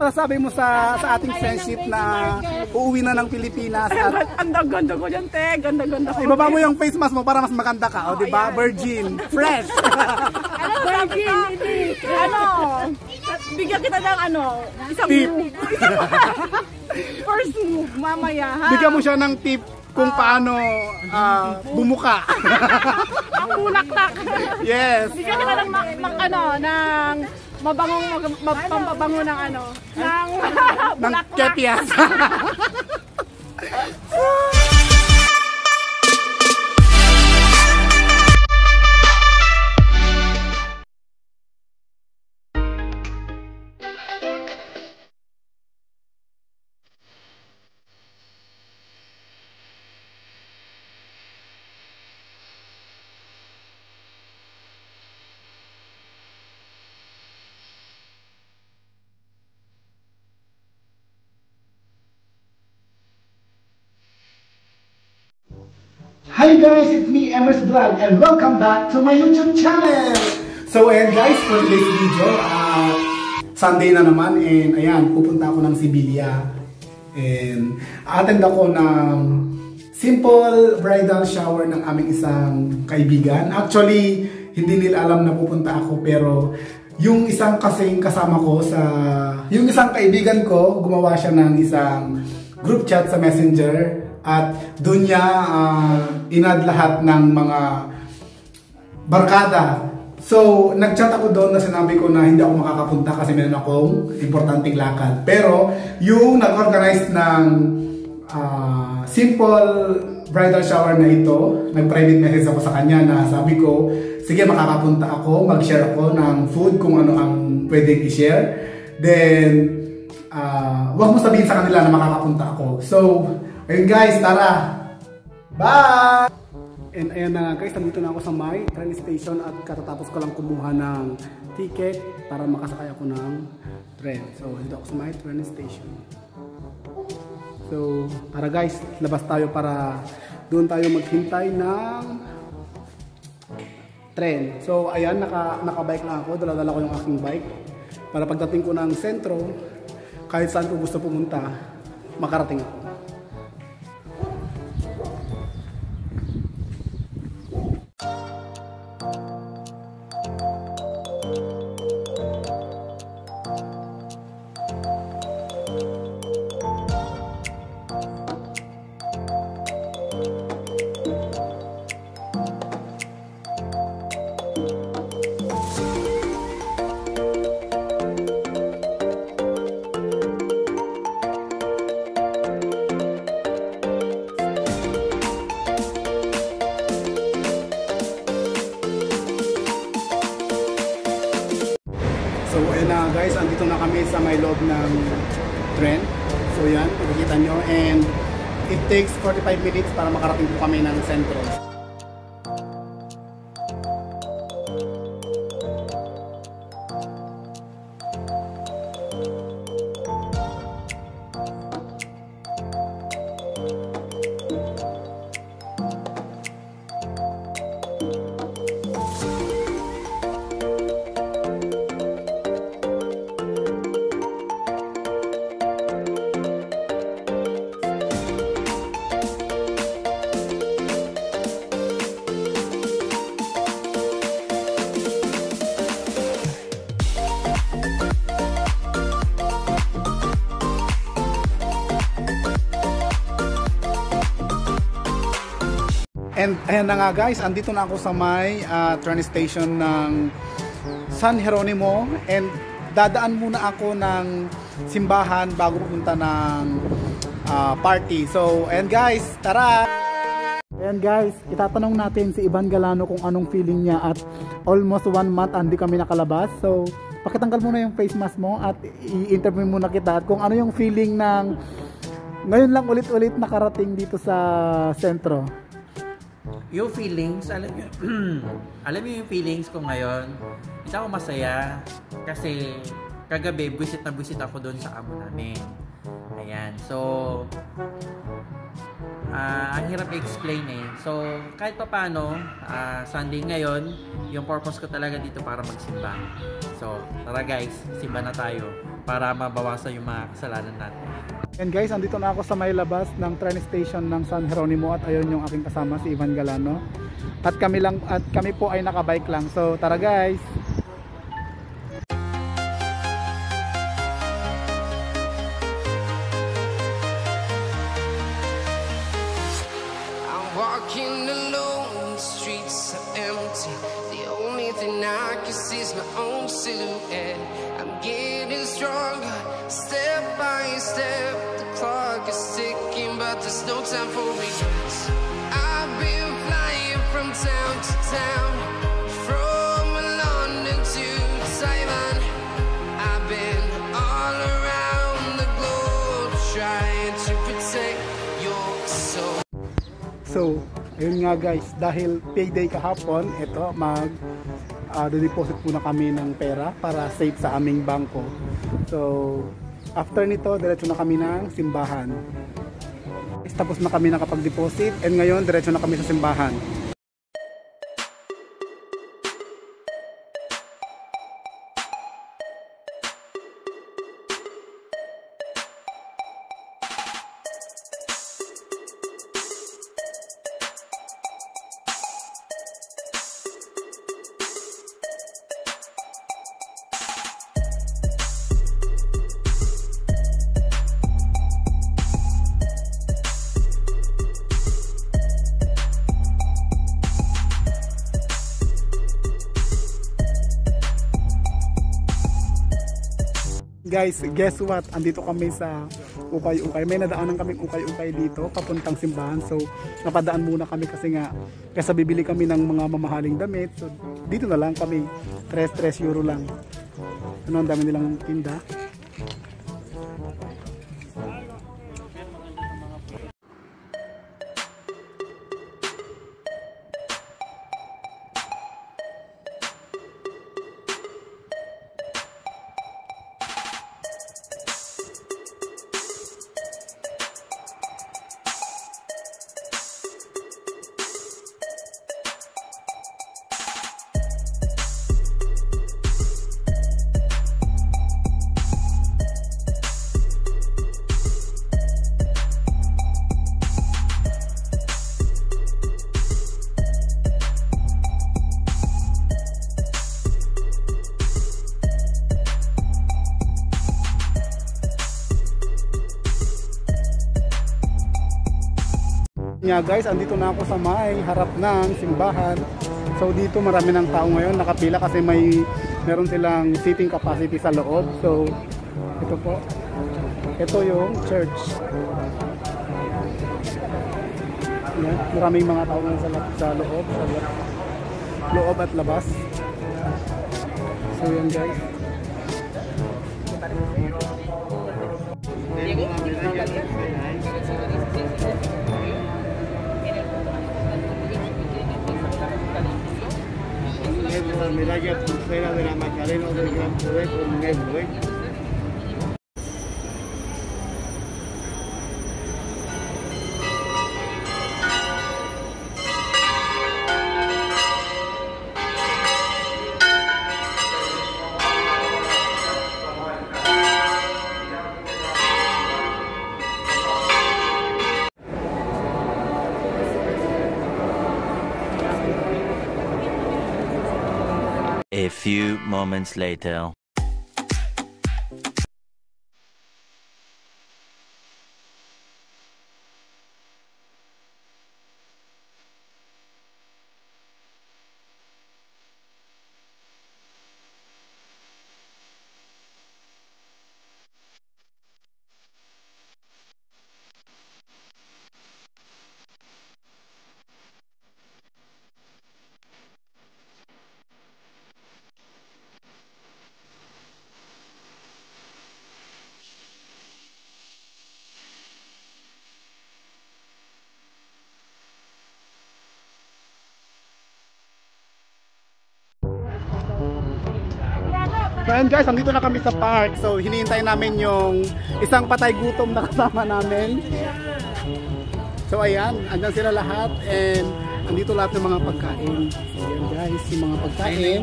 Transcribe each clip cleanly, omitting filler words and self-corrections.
Sabi mo sa ating friendship na uuwi na ng Pilipinas at ang ganda ko dyan, te. Ganda ko. ibaba mo yung face mask mo para mas maganda ka. O, diba? Virgin. Fresh. Virgin. Bigyan kita ng isang tip. First move, mamaya, ha? Bigyan mo siya ng tip kung paano bumuka. Ang bulaktak. Yes. Bigyan kita ng ng mabango ng ng kepias. Hi guys, it's me, Emers Vlog, and welcome back to my YouTube channel! So ayan guys, for today's video, Sunday na naman, and ayan, pupunta ako ng Sibilia. And attend ako ng simple bridal shower ng aming isang kaibigan. Actually, hindi nila alam na pupunta ako, pero yung isang kasing kasama ko yung isang kaibigan ko, gumawa siya ng isang group chat sa Messenger. At doon niya inad lahat ng mga barkada. So, nag-chat ako doon na sinabi ko na hindi ako makakapunta kasi meron akong importanteng lakad. Pero, yung nag-organize ng simple bridal shower na ito, nag-private message ako sa kanya na sabi ko, sige makakapunta ako, mag-share ako ng food kung ano ang pwedeng i-share. Then, wag mo sabihin sa kanila na makakapunta ako. So, ayun guys, tara! Bye! And ayan na guys, nandito na ako sa my train station at katatapos ko lang kumuha ng ticket para makasakay ako ng train. So, dito ako sa my train station. So, tara guys, labas tayo para doon tayo maghintay ng train. So, ayan, naka-bike lang ako. Dala-dala ko yung aking bike para pagdating ko ng sentro, kahit saan ko gusto pumunta, makarating ako. So ayun na guys, andito na kami sa may loob ng train. So yan, makikita nyo. And it takes 45 minutes para makarating po kami ng sentro. And ayan na nga guys, andito na ako sa may train station ng San Jeronimo. And dadaan muna ako ng simbahan bago pupunta ng party. So ayan guys, tara! Ayan guys, itatanong natin si Ivan Galano kung anong feeling niya at almost 1 month hindi kami nakalabas. So pakitanggal muna yung face mask mo at i-interview muna kita at kung ano yung feeling ng ngayon lang ulit-ulit nakarating dito sa sentro. Yung feelings, alam mo yung feelings ko ngayon, hindi ako masaya kasi kagabi buwisit na buwisit ako doon sa amo namin. Ayan, so ang hirap i-explain eh. So kahit pa paano, Sunday ngayon, yung purpose ko talaga dito para magsimba. So tara guys, simba na tayo. para mabawasan yung mga kasalanan natin. And guys, andito na ako sa may labas ng train station ng San Jeronimo at ayun yung aking kasama si Ivan Galano. At kami po ay nakabike lang. So tara guys. I'm walking alone, the streets are empty. The only thing I can see is my own silhouette. I'm getting stronger, step by step. The clock is ticking, but there's no time for regrets. I've been flying from town to town, from London to Taiwan. I've been all around the globe, trying to protect your soul. So, ayun nga guys, dahil payday kahapon, ito deposit muna kami ng pera para safe sa aming bangko. So, after nito, diretso na kami ng simbahan. Tapos na kami nakapag-deposit and ngayon diretso na kami sa simbahan. Guys, guess what? Andito kami sa Ukay-Ukay. May nadaanan kaming Ukay-Ukay dito, papuntang simbahan. So, napadaan muna kami kasi bibili kami ng mga mamahaling damit. So, dito na lang kami. 3 euro lang. Ano, ang dami nilang tinda. Nga guys, andito na ako sa may harap ng simbahan. So dito marami ng tao ngayon, nakapila kasi meron silang seating capacity sa loob. So ito po, ito yung church. Yan, maraming mga tao ngayon sa loob at labas. So yan guys. La medalla crucera de la Macarena del Gran Poder con Negro, A few moments later. So and guys, andito na kami sa park. So hinihintay namin yung isang patay gutom na kasama namin. So ayan, andyan sila lahat and andito lahat ng mga pagkain. So ayan guys, yung mga pagkain,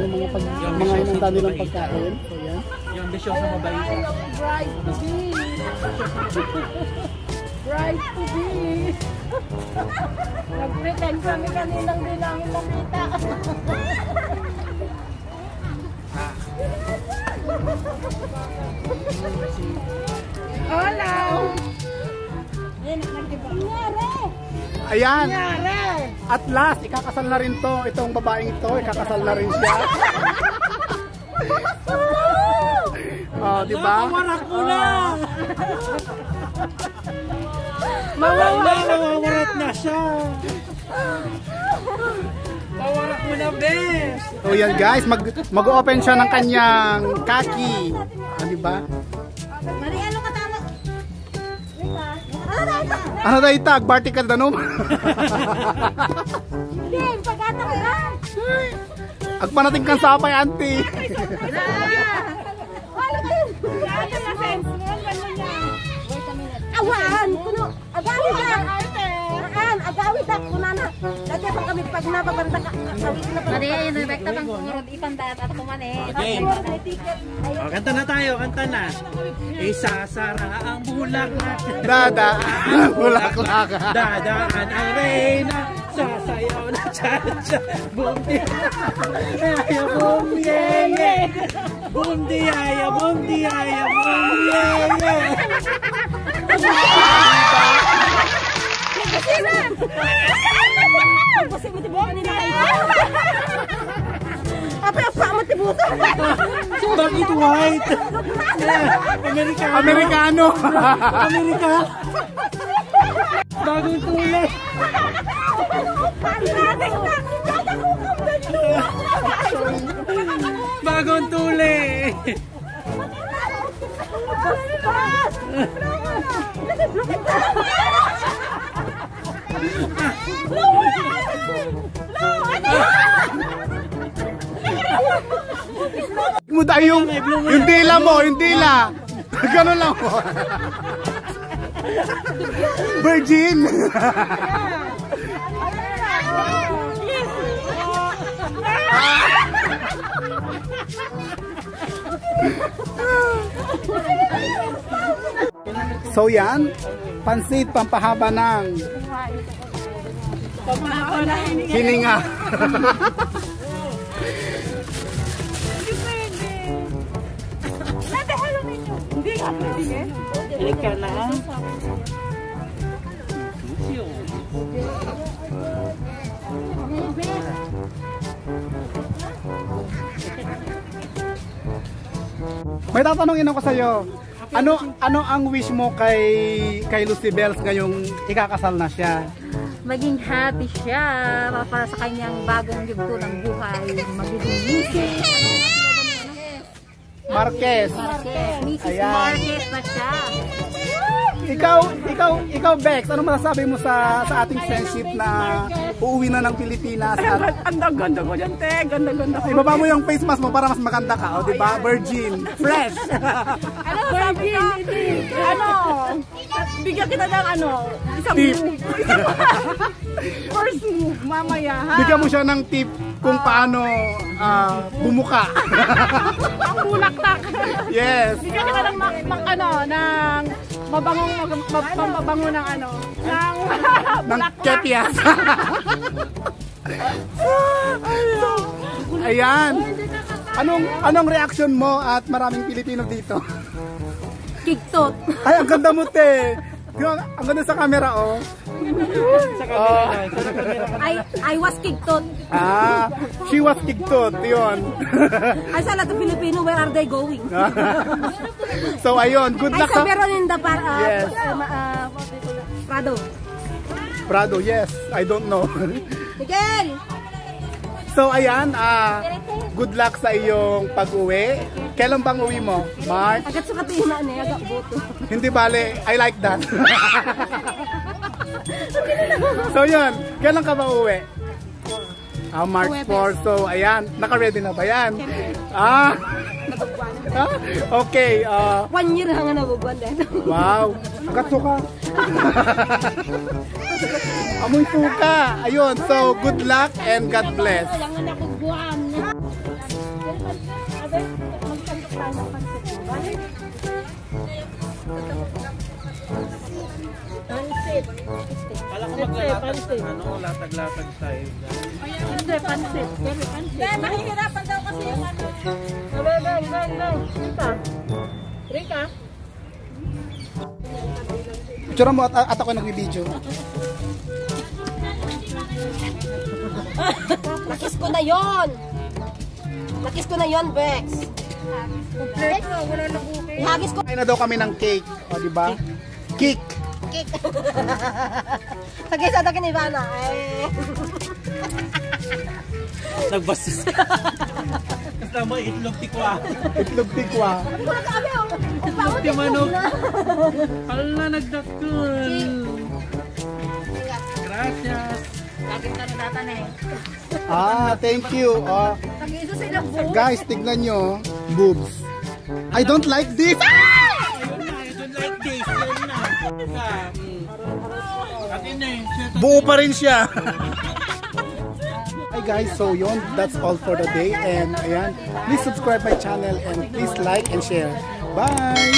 yung mga hinanda nilang pagkain. So ayan. Delisyoso mabait. Bride to be. Bride to be. Nag-pretend kami kaninang din namin nakita. Hola! Ayan. At last, ikakasal na rin to. Itong babaeng ito, ikakasal na rin siya. Oh, di ba? Mawarak mo na! Mawawarat na siya! Mawarak mo na, bes! So yan guys, mag-open siya ng kanyang kaki. Ah, di ba? Mari, ano ka tama? Ano na itag? Barty ka danom? Hindi, pag-ata ka lang. Agpanating kang sapay, auntie. Wala kayo. Ano na, sense? Awan! Kuno, agawin na! Agawin na! Kunana! Dati pa kami pag napabanda ka, agawin na pa. Mari, ayun, rekta bang kumurod ipandat at kumanin. Okay. Oh, kanta na tayo, kanta na. Isasara ang bulaklak. Dada, bulaklak. Dadaan ang reyna. Sasayaw na cha-cha. Boom di ay boom yeah yeah. Boom di ay boom yeah yeah. Kasi mo tibuan nila. Apa mo tibuan? Bakit white? Amerikano. Amerikano. Amerika. Bagong kulay. Bagong tuli. Muda yung dila mo, yung dila. Ganun lang mo. Virgin. So yan, pansit pampahaba ng hininga. Hindi nga pwede eh. Halika na. May tatanungin ako sa'yo. Ano ang wish mo kay Lucy Bells ngayong ikakasal na siya? Maging happy siya para sa kanyang bagong yugto ng buhay. Magiging Mrs. Marquez. Mrs. Ayan. Marquez na siya. Ikaw Bex, ano masasabi mo sa ating friendship na uuwi na ng Pilipinas at Ang ganda ko dyan, te. Ganda ko. ibaba mo yung face mask mo para mas maganda ka, o di ba? Virgin, fresh. Ano, sabi ka? Ano? Bigyan kita ng ano? Isang Tip. move. First move, mamaya, ha? Bigyan mo siya ng tip kung paano bumuka. Ang bulaktak. Yes. Bigyan kita ng ng mabango ng ano? Ng Ng kepias. Ayan. Anong reaction mo at maraming Pilipino dito? Kigtot. Ay, ang ganda mo, te. Ang ganda sa camera, oh. I was kigtot. She was kigtot, yun. Ay, sa lahat ng Pilipino, where are they going? So, ayun, good Ay, luck sa sa... meron in the Yes. Prado. Prado, yes. I don't know. Miguel! So, ayan, good luck sa iyong pag-uwi. Kailan bang uwi mo? March? Agad sukat yung na niya, agad boto. Hindi bale, I like that. So, yun, kailan ka ba uwi? March 4. So, ayan, naka-ready na ba yan? Okay. 1 year hanga nabugwan din. Wow, agad suka. Amoy suka. Ayun, so good luck and God bless. Kailangan ako buwan. Pansit. Kala ko maglalatag, latag-latag tayo. Hindi, pansit. Pero pansit. Hindi, mahihirapan daw kasi yung ano. Bang. Rika. Tsura mo at ako nagbibideo. Nakis ko na yon. Nakis ko na yon, Bex. Kompleto, wala na bukid. Ihagis ko. Kain na daw kami ng cake. O, di ba? Cake. Cake. Sagay sa akin ni Ivana. Nagbastos ka. Kasama itlog tikwa. Itlog tikwa. Itlog manok. Ala, nagdakul. Gracias. Laging tanong eh. Thank you. Nag-iisa sa ilang buhok. Guys, tignan nyo. Boobs. I don't like this. Ayun na, I don't like this. Ayun na. Atin na eh. Buo pa rin siya. Hi guys, so yun, that's all for the day. And ayan, please subscribe my channel and please like and share. Bye!